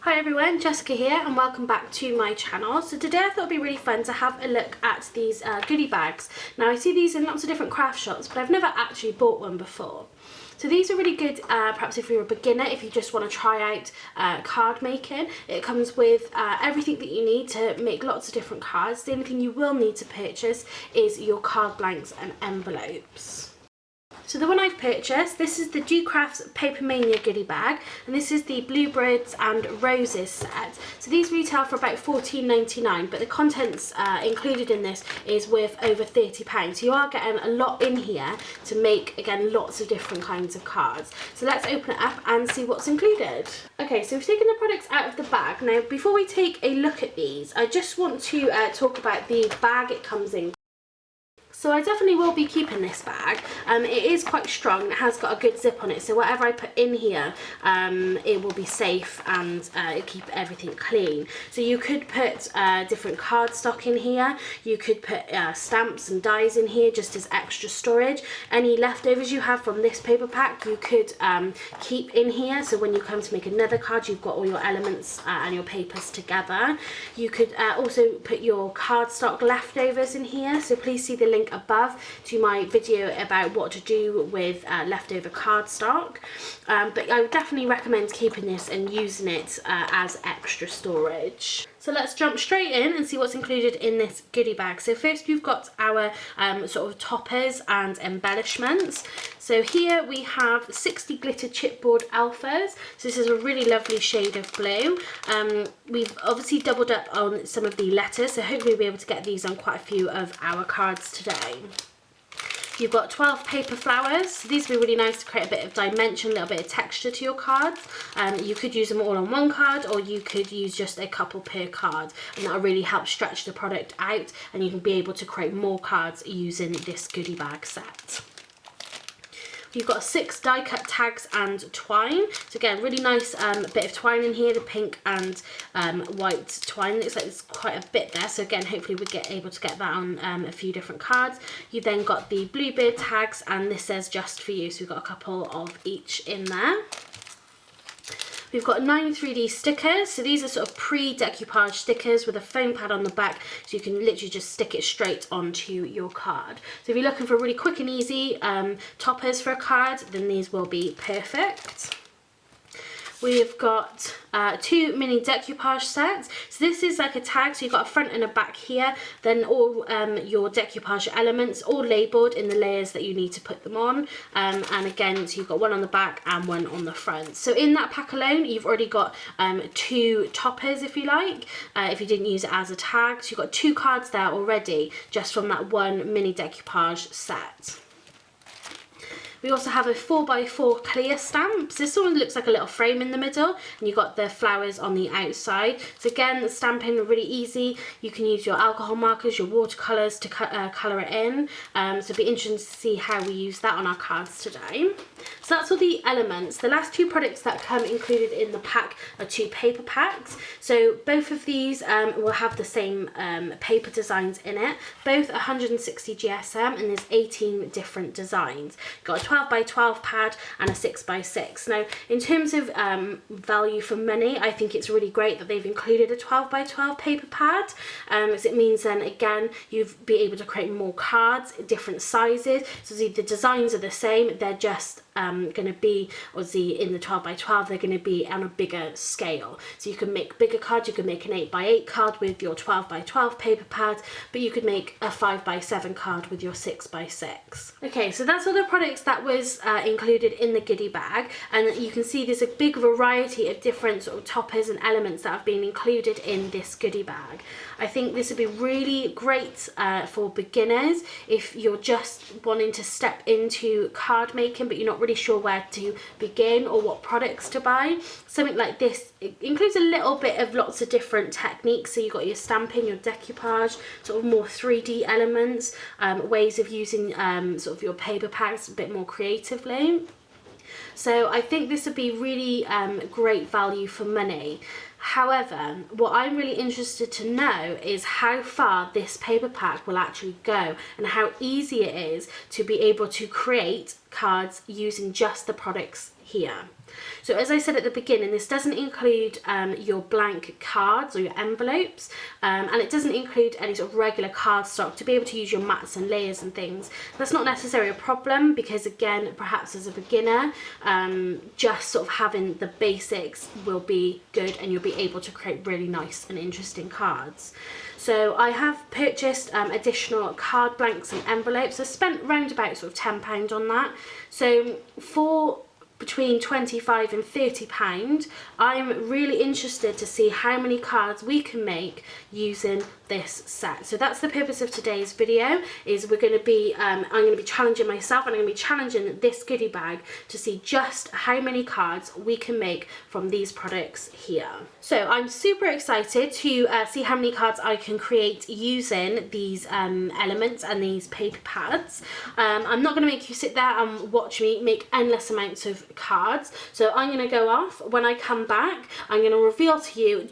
Hi everyone, Jessica here and welcome back to my channel. So today I thought it'd be really fun to have a look at these goodie bags. Now I see these in lots of different craft shops, but I've never actually bought one before. So these are really good perhaps if you're a beginner, if you just want to try out card making. It comes with everything that you need to make lots of different cards. The only thing you will need to purchase is your card blanks and envelopes. So the one I've purchased, this is the DoCrafts Papermania Goody Bag, and this is the Bluebirds and Roses set. So these retail for about $14.99, but the contents included in this is worth over £30. So you are getting a lot in here to make, again, lots of different kinds of cards. So let's open it up and see what's included. Okay, so we've taken the products out of the bag. Now, before we take a look at these, I just want to talk about the bag it comes in. So I definitely will be keeping this bag. It is quite strong, it has got a good zip on it, so whatever I put in here, it will be safe and it'll keep everything clean. So you could put different cardstock in here, you could put stamps and dies in here just as extra storage. Any leftovers you have from this paper pack you could keep in here, so when you come to make another card you've got all your elements and your papers together. You could also put your cardstock leftovers in here, so please see the link above to my video about what to do with leftover cardstock, but I would definitely recommend keeping this and using it as extra storage. So let's jump straight in and see what's included in this goodie bag. So first we've got our sort of toppers and embellishments. So here we have 60 glitter chipboard alphas. So this is a really lovely shade of blue. We've obviously doubled up on some of the letters, so hopefully we'll be able to get these on quite a few of our cards today. You've got 12 paper flowers. So these would be really nice to create a bit of dimension, a little bit of texture to your cards. You could use them all on one card, or you could use just a couple per card, and that'll really help stretch the product out, and you can be able to create more cards using this goodie bag set. You've got 6 die cut tags and twine. So again, really nice bit of twine in here, the pink and white twine. Looks like there's quite a bit there. So again, hopefully we'll get able to get that on a few different cards. You've then got the bluebird tags, and this says just for you. So we've got a couple of each in there. We've got 9 3D stickers. So these are sort of pre-decoupage stickers with a foam pad on the back, so you can literally just stick it straight onto your card. So if you're looking for really quick and easy toppers for a card, then these will be perfect. We've got 2 mini decoupage sets. So this is like a tag, so you've got a front and a back here, then all your decoupage elements all labelled in the layers that you need to put them on, and again, so you've got one on the back and one on the front. So in that pack alone you've already got 2 toppers, if you like, if you didn't use it as a tag. So you've got 2 cards there already just from that one mini decoupage set. We also have a 4x4 clear stamp. So this one looks like a little frame in the middle, and you've got the flowers on the outside. So again, the stamping really easy. You can use your alcohol markers, your watercolours to colour it in. So it'll be interesting to see how we use that on our cards today. So that's all the elements. The last 2 products that come included in the pack are 2 paper packs. So both of these will have the same paper designs in it. Both 160 GSM, and there's 18 different designs. Got a 12x12 pad and a 6x6. Now, in terms of value for money, I think it's really great that they've included a 12x12 paper pad, as it means then again you'll be able to create more cards, different sizes. So the designs are the same, they're just going to be, obviously in the 12x12 they're going to be on a bigger scale. So you can make bigger cards, you can make an 8x8 card with your 12x12 paper pad, but you could make a 5x7 card with your 6x6. Okay, so that's all the products that was included in the goodie bag, and you can see there's a big variety of different sort of toppers and elements that have been included in this goodie bag. I think this would be really great for beginners if you're just wanting to step into card making but you're not really sure where to begin or what products to buy. Something like this, it includes a little bit of lots of different techniques. So you've got your stamping, your decoupage, sort of more 3D elements, ways of using sort of your paper packs a bit more creatively. So I think this would be really great value for money. However, what I'm really interested to know is how far this paper pack will actually go and how easy it is to be able to create cards using just the products here. So as I said at the beginning, this doesn't include your blank cards or your envelopes, and it doesn't include any sort of regular cardstock to be able to use your mats and layers and things. That's not necessarily a problem because, again, perhaps as a beginner, just sort of having the basics will be good and you'll be able to create really nice and interesting cards. So I have purchased additional card blanks and envelopes. I spent around about sort of £10 on that. So for between £25 and £30, I'm really interested to see how many cards we can make using this set. So that's the purpose of today's video, is we're going to be I'm going to be challenging myself, and I'm going to be challenging this goodie bag to see just how many cards we can make from these products here. So I'm super excited to see how many cards I can create using these elements and these paper pads. I'm not going to make you sit there and watch me make endless amounts of cards, so I'm going to go off. When I come back, I'm going to reveal to you .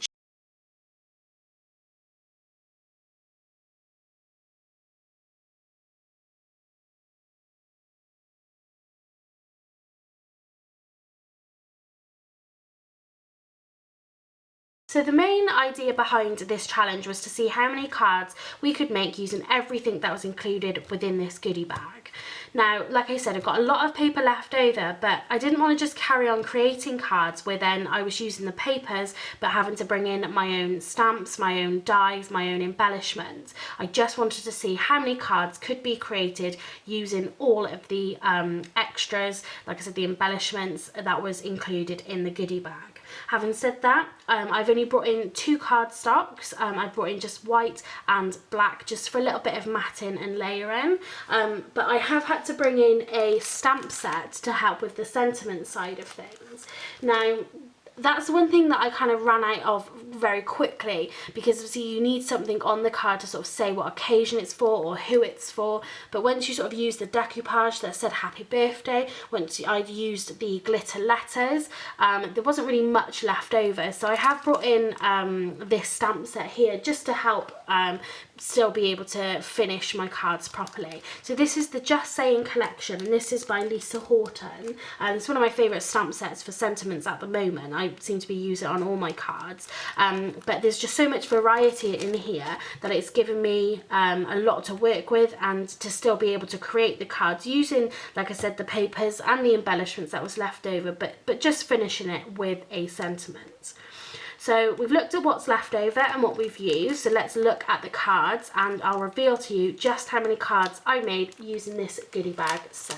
So the main idea behind this challenge was to see how many cards we could make using everything that was included within this goodie bag. Now, like I said, I've got a lot of paper left over, but I didn't want to just carry on creating cards where then I was using the papers but having to bring in my own stamps, my own dies, my own embellishments. I just wanted to see how many cards could be created using all of the extras, like I said, the embellishments that was included in the goodie bag. Having said that, I've only brought in 2 card stocks. I've brought in just white and black just for a little bit of matting and layering, but I have had to bring in a stamp set to help with the sentiment side of things. Now, that's one thing that I kind of ran out of very quickly, because obviously you need something on the card to sort of say what occasion it's for or who it's for. But once you sort of use the decoupage that said happy birthday, once I'd used the glitter letters, there wasn't really much left over. So I have brought in this stamp set here just to help still be able to finish my cards properly. So this is the Just Saying collection, and this is by Lisa Horton, and it's one of my favourite stamp sets for sentiments at the moment. I seem to be using it on all my cards, but there's just so much variety in here that it's given me a lot to work with, and to still be able to create the cards using, like I said, the papers and the embellishments that was left over, but just finishing it with a sentiment. So we've looked at what's left over and what we've used, so let's look at the cards, and I'll reveal to you just how many cards I made using this goodie bag set.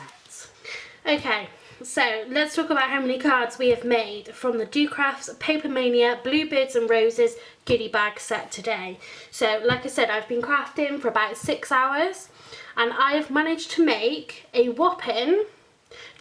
Okay, so let's talk about how many cards we have made from the DoCrafts Papermania Bluebirds and Roses goodie bag set today. So like I said, I've been crafting for about 6 hours, and I have managed to make a whopping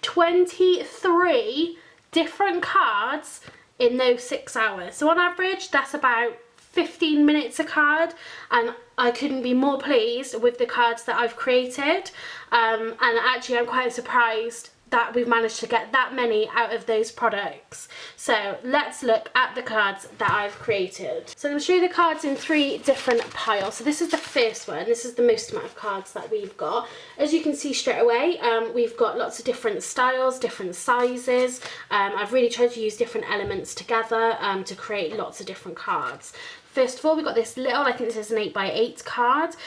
23 different cards in those 6 hours. So on average, that's about 15 minutes a card, and I couldn't be more pleased with the cards that I've created. And actually, I'm quite surprised that we've managed to get that many out of those products. So let's look at the cards that I've created. So I'm going to show you the cards in 3 different piles. So this is the first one. This is the most amount of cards that we've got. As you can see straight away, we've got lots of different styles, different sizes. I've really tried to use different elements together to create lots of different cards. First of all, we've got this little, I think this is an 8x8 card,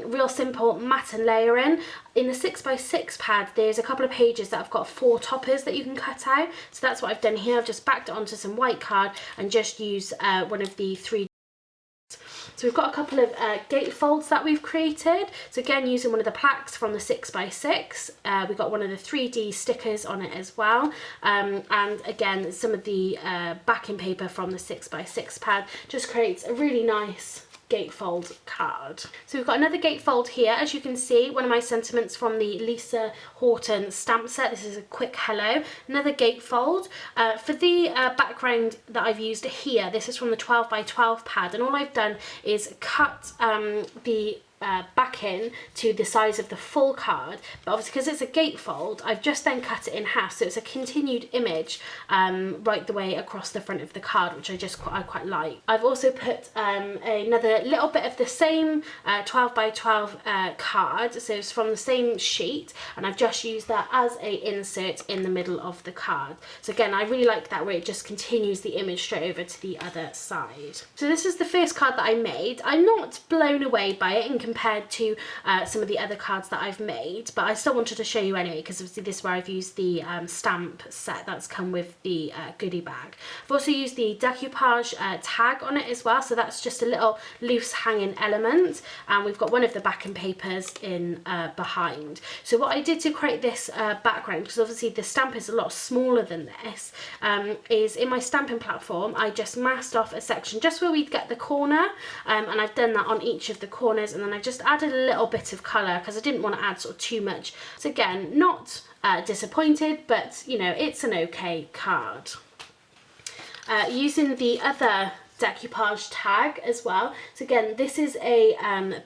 real simple matte and layering. In the 6x6 pad, there's a couple of pages that I've got 4 toppers that you can cut out. So that's what I've done here. I've just backed it onto some white card and just used one of the 3. So we've got a couple of gatefolds that we've created. So again, using one of the plaques from the 6x6. We've got one of the 3D stickers on it as well. And again, some of the backing paper from the 6x6 pad just creates a really nice gatefold card. So we've got another gatefold here. As you can see, one of my sentiments from the Lisa Horton stamp set. This is a quick hello. Another gatefold. For the background that I've used here, this is from the 12x12 pad, and all I've done is cut the backing to the size of the full card, but obviously because it's a gatefold, I've just then cut it in half, so it's a continued image right the way across the front of the card, which I quite like. I've also put another little bit of the same 12 by 12 card, so it's from the same sheet, and I've just used that as a insert in the middle of the card. So again, I really like that, where it just continues the image straight over to the other side. So this is the first card that I made. I'm not blown away by it in compared to some of the other cards that I've made, but I still wanted to show you anyway, because obviously this is where I've used the stamp set that's come with the goodie bag. I've also used the decoupage tag on it as well, so that's just a little loose hanging element, and we've got one of the backing papers in behind. So what I did to create this background, because obviously the stamp is a lot smaller than this, is in my stamping platform I just masked off a section just where we'd get the corner, and I've done that on each of the corners, and then I just added a little bit of colour because I didn't want to add sort of too much. So again, not disappointed, but you know, it's an okay card. Using the other decoupage tag as well. So again, this is a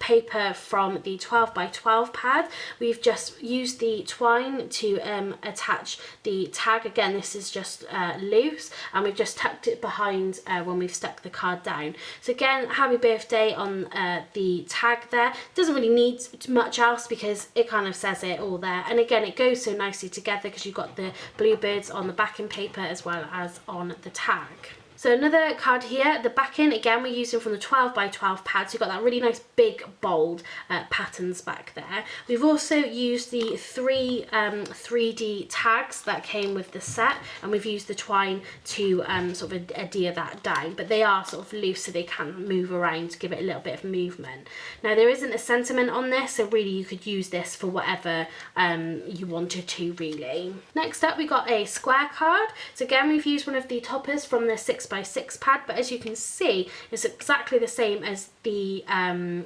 paper from the 12 by 12 pad. We've just used the twine to attach the tag. Again, this is just loose, and we've just tucked it behind when we've stuck the card down. So again, happy birthday on the tag there. Doesn't really need much else because it kind of says it all there, and again, it goes so nicely together because you've got the bluebirds on the backing paper as well as on the tag. So another card here, the backing, again, we're using from the 12 by 12 pad, so you've got that really nice big bold patterns back there. We've also used the three 3D tags that came with the set, and we've used the twine to sort of adhere that down, but they are sort of loose so they can move around to give it a little bit of movement. Now there isn't a sentiment on this, so really you could use this for whatever you wanted to really. Next up we got a square card. So again, we've used one of the toppers from the 6 by 6 pad, but as you can see, it's exactly the same as the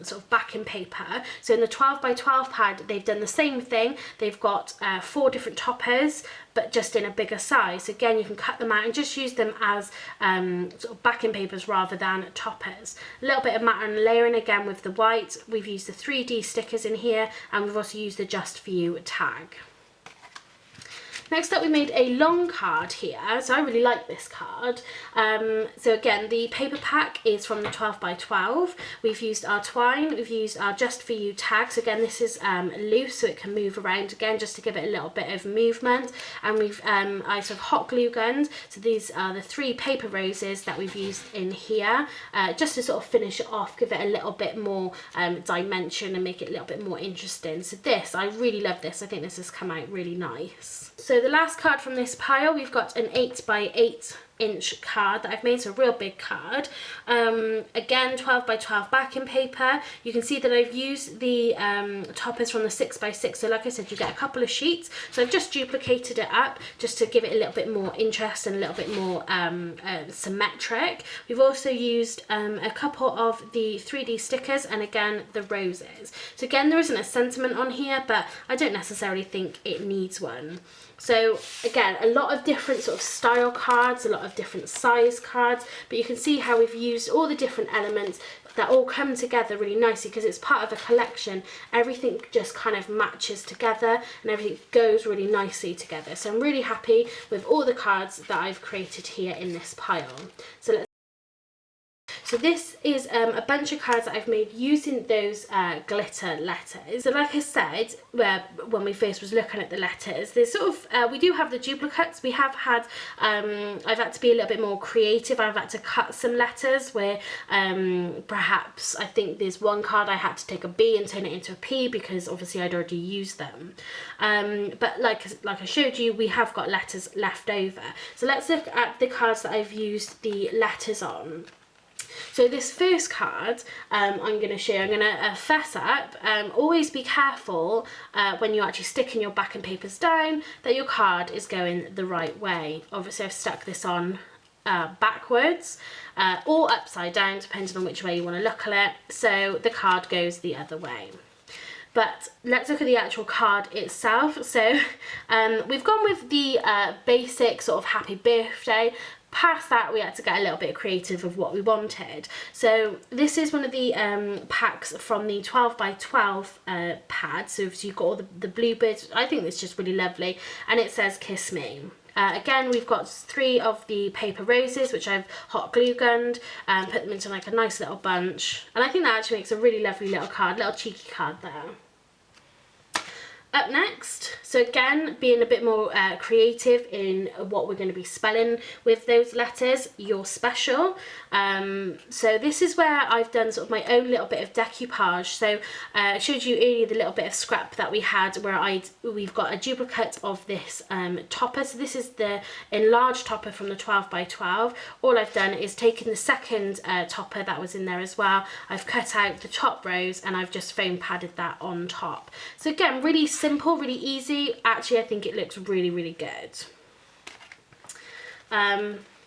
sort of backing paper. So in the 12 by 12 pad, they've done the same thing. They've got 4 different toppers, but just in a bigger size. Again, you can cut them out and just use them as sort of backing papers rather than toppers. A little bit of matte and layering again with the white. We've used the 3D stickers in here, and we've also used the Just For You tag. Next up, we made a long card here, so I really like this card. So again, the paper pack is from the 12 by 12. We've used our twine, we've used our Just For You tags. Again, this is loose, so it can move around again, just to give it a little bit of movement. And we've I sort of hot glue gunned. So these are the 3 paper roses that we've used in here, just to sort of finish it off, give it a little bit more dimension and make it a little bit more interesting. So this, I really love this. I think this has come out really nice. So the last card from this pile, we've got an 8 by 8 inch card that I've made, so a real big card. Again, 12 by 12 backing paper. You can see that I've used the toppers from the 6 by 6, so like I said, you get a couple of sheets, so I've just duplicated it up just to give it a little bit more interest and a little bit more symmetric. We've also used a couple of the 3D stickers, and again the roses. So again, there isn't a sentiment on here, but I don't necessarily think it needs one. So again, a lot of different sort of style cards, a lot of different size cards, but you can see how we've used all the different elements that all come together really nicely because it's part of a collection. Everything just kind of matches together and everything goes really nicely together. So I'm really happy with all the cards that I've created here in this pile. So this is a bunch of cards that I've made using those glitter letters. So like I said, when we first was looking at the letters, there's sort of, we do have the duplicates. We have had, I've had to be a little bit more creative. I've had to cut some letters where perhaps I think there's one card I had to take a B and turn it into a P because obviously I'd already used them. But like I showed you, we have got letters left over. So let's look at the cards that I've used the letters on. So this first card I'm going to show you, I'm going to fess up. Always be careful when you're actually sticking your backing papers down that your card is going the right way. Obviously I've stuck this on backwards or upside down depending on which way you want to look at it, so the card goes the other way. But let's look at the actual card itself. So we've gone with the basic sort of happy birthday. Past that, we had to get a little bit creative of what we wanted. So this is one of the packs from the 12 by 12 pad. So you've got all the bluebirds. I think it's just really lovely. And it says Kiss Me. Again, we've got 3 of the paper roses, which I've hot glue gunned, put them into like a nice little bunch. And I think that actually makes a really lovely little card, little cheeky card there. Up next, so again, being a bit more creative in what we're going to be spelling with those letters, You're Special. So this is where I've done sort of my own little bit of decoupage. So I showed you earlier the little bit of scrap that we had where we've got a duplicate of this topper. So this is the enlarged topper from the 12 by 12. All I've done is taken the second topper that was in there as well. I've cut out the top rows and I've just foam padded that on top. So again, really simple, really easy. Actually, I think it looks really, really good.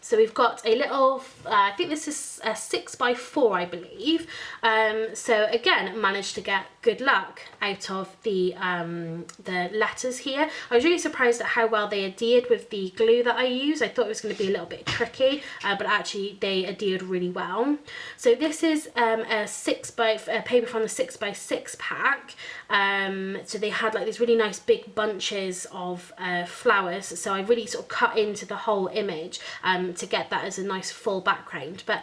So we've got a little, I think this is a 6 by 4, I believe. So again, managed to get good luck out of the letters here. I was really surprised at how well they adhered with the glue that I used. I thought it was going to be a little bit tricky, but actually they adhered really well. So this is a paper from the 6 by 6 pack. So they had like these really nice big bunches of flowers. So I really sort of cut into the whole image to get that as a nice full background. But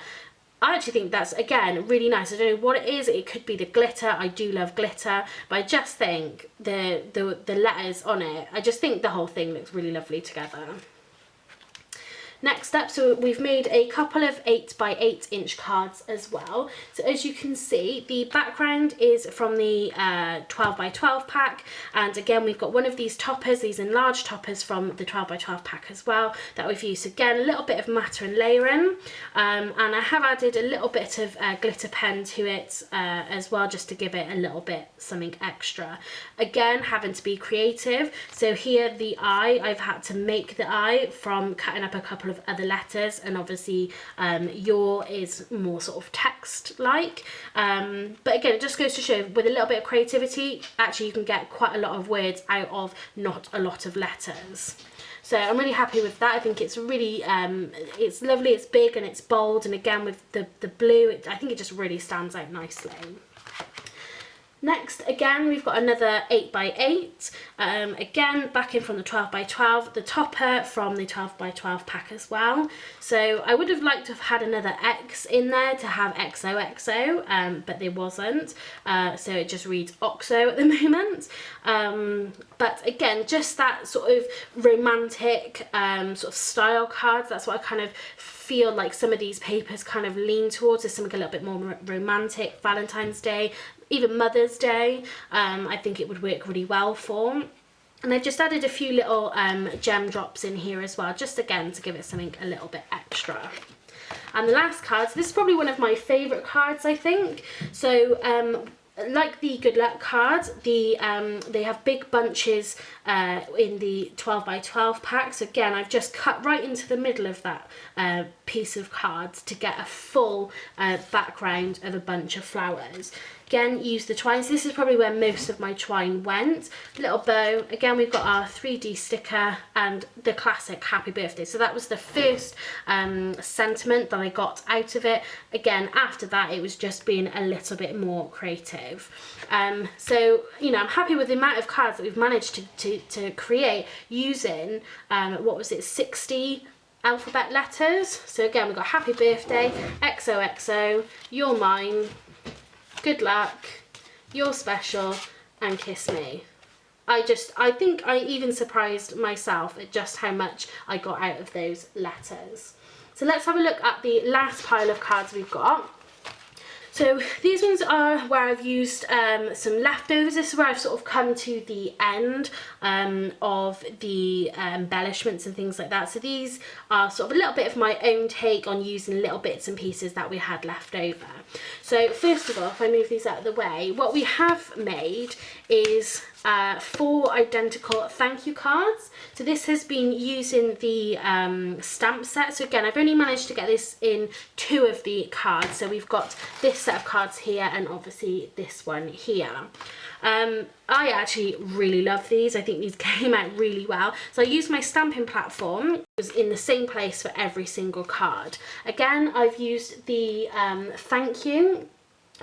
I actually think that's, again, really nice. I don't know what it is. It could be the glitter. I do love glitter, but I just think the letters on it, I just think the whole thing looks really lovely together. Next up, so we've made a couple of 8 by 8 inch cards as well. So as you can see, the background is from the 12 by 12 pack, and again we've got one of these toppers, these enlarged toppers from the 12 by 12 pack as well that we've used. Again, a little bit of matter and layering, and I have added a little bit of glitter pen to it as well, just to give it a little bit something extra. Again, having to be creative. So here the eye, I've had to make the eye from cutting up a couple of other letters, and obviously your is more sort of text like, but again, it just goes to show with a little bit of creativity, actually you can get quite a lot of words out of not a lot of letters. So I'm really happy with that. I think it's really it's lovely, it's big and it's bold, and again with the blue, I think it just really stands out nicely. Next, again, we've got another 8 by 8, again, back in from the 12 by 12, the topper from the 12 by 12 pack as well. So I would have liked to have had another X in there to have XOXO, but there wasn't, so it just reads OXO at the moment. But again, just that sort of romantic sort of style cards, that's what I kind of feel like some of these papers kind of lean towards, is something a little bit more romantic. Valentine's Day, even Mother's Day, I think it would work really well for. And I've just added a few little gem drops in here as well, just again to give it something a little bit extra. And the last card, so this is probably one of my favourite cards, I think. So like the good luck cards, they have big bunches in the 12 by 12 pack. So again, I've just cut right into the middle of that piece of cards to get a full background of a bunch of flowers. Again, use the twine. So this is probably where most of my twine went. Little bow. Again, we've got our 3D sticker and the classic happy birthday. So that was the first sentiment that I got out of it. Again, after that, it was just being a little bit more creative. So, you know, I'm happy with the amount of cards that we've managed to create using, what was it, 60 alphabet letters. So again, we've got happy birthday, XOXO, you're mine, good luck, you're special, and kiss me. I think I even surprised myself at just how much I got out of those letters. So let's have a look at the last pile of cards we've got. So these ones are where I've used some leftovers. This is where I've sort of come to the end of the embellishments and things like that. So these are sort of a little bit of my own take on using little bits and pieces that we had left over. So first of all, if I move these out of the way, what we have made is 4 identical thank you cards. So this has been using the stamp set. So again, I've only managed to get this in 2 of the cards. So we've got this set of cards here and obviously this one here. I actually really love these. I think these came out really well. So I used my stamping platform. It was in the same place for every single card. Again, I've used the thank you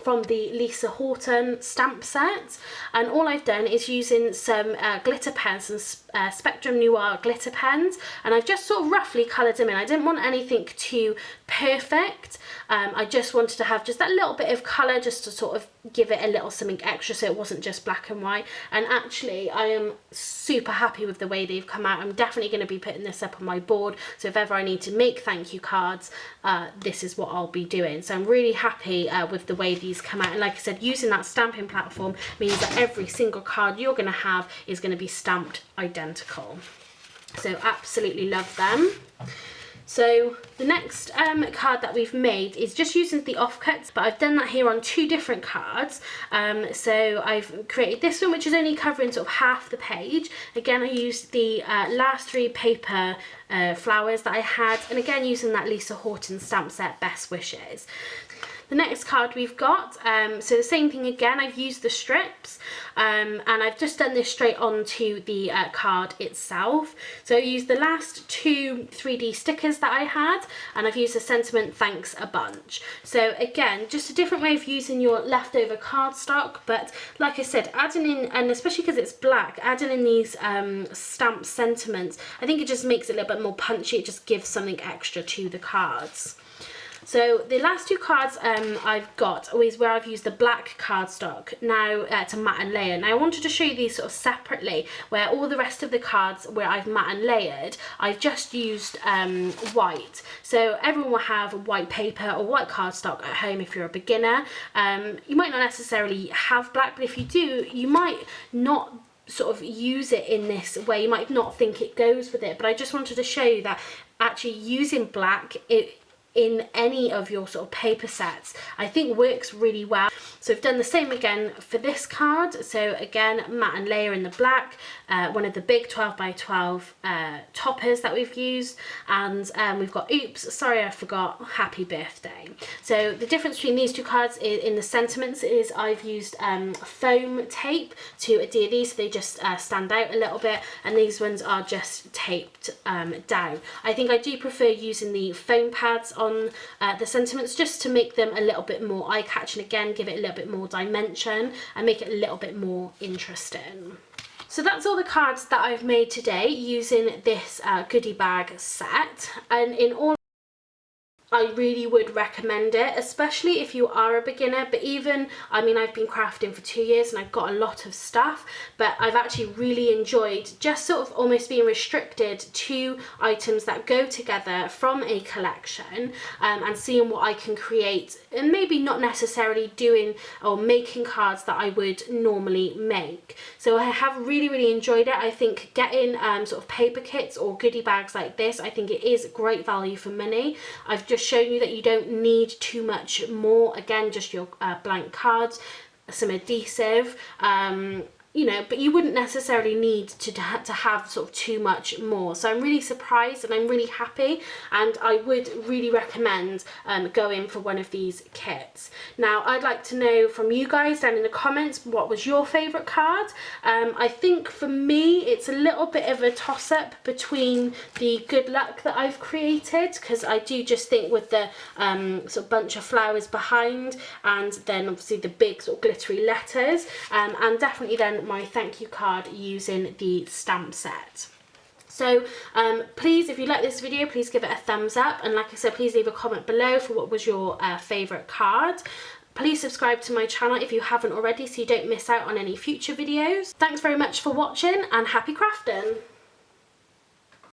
from the Lisa Horton stamp set, and all I've done is using some glitter pens and Spectrum Noir glitter pens, and I've just sort of roughly coloured them in. I didn't want anything too perfect. I just wanted to have just that little bit of colour just to sort of give it a little something extra so it wasn't just black and white. And actually I am super happy with the way they've come out. I'm definitely going to be putting this up on my board, so if ever I need to make thank you cards, this is what I'll be doing. So I'm really happy with the way these come out, and like I said, using that stamping platform means that every single card you're going to have is going to be stamped identical. So absolutely love them. So the next card that we've made is just using the offcuts, but I've done that here on 2 different cards. So I've created this one, which is only covering sort of half the page. Again, I used the last 3 paper flowers that I had, and again using that Lisa Horton stamp set, Best Wishes. The next card we've got, so the same thing again, I've used the strips, and I've just done this straight onto the card itself. So I used the last 2 3D stickers that I had, and I've used the sentiment thanks a bunch. So again, just a different way of using your leftover cardstock, but like I said, adding in, and especially because it's black, adding in these stamped sentiments, I think it just makes it a little bit more punchy. It just gives something extra to the cards. So the last 2 cards I've got is where I've used the black cardstock now to matte and layer. Now I wanted to show you these sort of separately, where all the rest of the cards where I've matte and layered, I've just used white. So everyone will have white paper or white cardstock at home if you're a beginner. You might not necessarily have black, but if you do, you might not sort of use it in this way. You might not think it goes with it, but I just wanted to show you that actually using black, in any of your sort of paper sets, I think works really well. So I've done the same again for this card. So again, matte and layer in the black, one of the big 12 by 12 toppers that we've used, and we've got oops, sorry I forgot, happy birthday. So the difference between these 2 cards in the sentiments is I've used foam tape to adhere these so they just stand out a little bit, and these ones are just taped down. I think I do prefer using the foam pads on the sentiments just to make them a little bit more eye-catching, again give it a little bit more dimension and make it a little bit more interesting. So that's all the cards that I've made today using this goodie bag set, and in all I really would recommend it, especially if you are a beginner. But even, I mean, I've been crafting for 2 years and I've got a lot of stuff, but I've actually really enjoyed just sort of almost being restricted to items that go together from a collection, and seeing what I can create, and maybe not necessarily doing or making cards that I would normally make. So I have really enjoyed it. I think getting sort of paper kits or goodie bags like this, I think it is great value for money. I've just shown you that you don't need too much more. Again, just your blank cards, some adhesive, you know, but you wouldn't necessarily need to have sort of too much more. So I'm really surprised and I'm really happy, and I would really recommend going for one of these kits. Now I'd like to know from you guys down in the comments, what was your favourite card? I think for me it's a little bit of a toss-up between the good luck that I've created, because I do just think with the sort of bunch of flowers behind, and then obviously the big sort of glittery letters, and definitely then my thank you card using the stamp set. So please, if you like this video, please give it a thumbs up, and like I said, please leave a comment below for what was your favourite card. Please subscribe to my channel if you haven't already so you don't miss out on any future videos. Thanks very much for watching, and happy crafting!